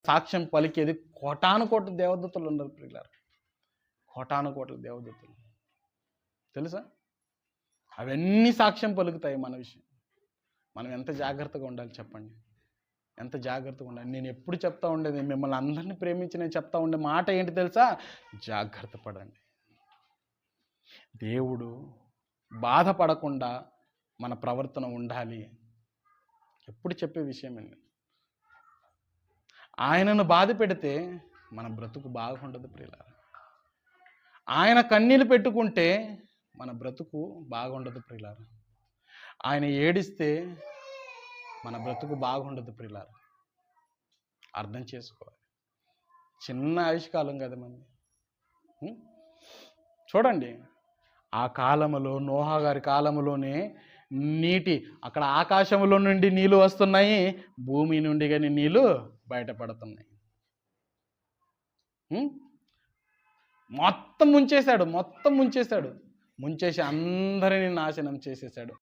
సాక్ష్యం పలికేది కోటాను కోట్ల దేవదూతలు ఉన్నారు ప్రియులారా. కోటాను కోట్ల దేవదూతలు తెలుసా? అవన్నీ సాక్ష్యం పలుకుతాయి మన విషయం. మనం ఎంత జాగ్రత్తగా ఉండాలి చెప్పండి, ఎంత జాగ్రత్తగా ఉండాలి. నేను ఎప్పుడు చెప్తా ఉండేది, మిమ్మల్ని అందరినీ ప్రేమించి నేను చెప్తా ఉండే మాట ఏంటి తెలుసా? జాగ్రత్త పడండి. దేవుడు బాధపడకుండా మన ప్రవర్తన ఉండాలి. ఎప్పుడు చెప్పే విషయం అండి. ఆయనను బాధ పెడితే మన బ్రతుకు బాగుండదు ప్రియులారా. ఆయన కన్నీళ్ళు పెట్టుకుంటే మన బ్రతుకు బాగుండదు ప్రియులారా. ఆయన ఏడిస్తే మన బ్రతుకు బాగుండదు ప్రియులారా. అర్థం చేసుకోవాలి. చిన్న ఆయుష్కాలం కదా మంది. చూడండి, ఆ కాలములో, నోహా గారి కాలములోనే నీటి అక్కడ ఆకాశంలో నుండి నీళ్ళు వస్తున్నాయి, భూమి నుండి కానీ నీళ్ళు బయటపడుతున్నాయి. మొత్తం ముంచేశాడు, ముంచేసి అందరినీ నాశనం చేసేసాడు.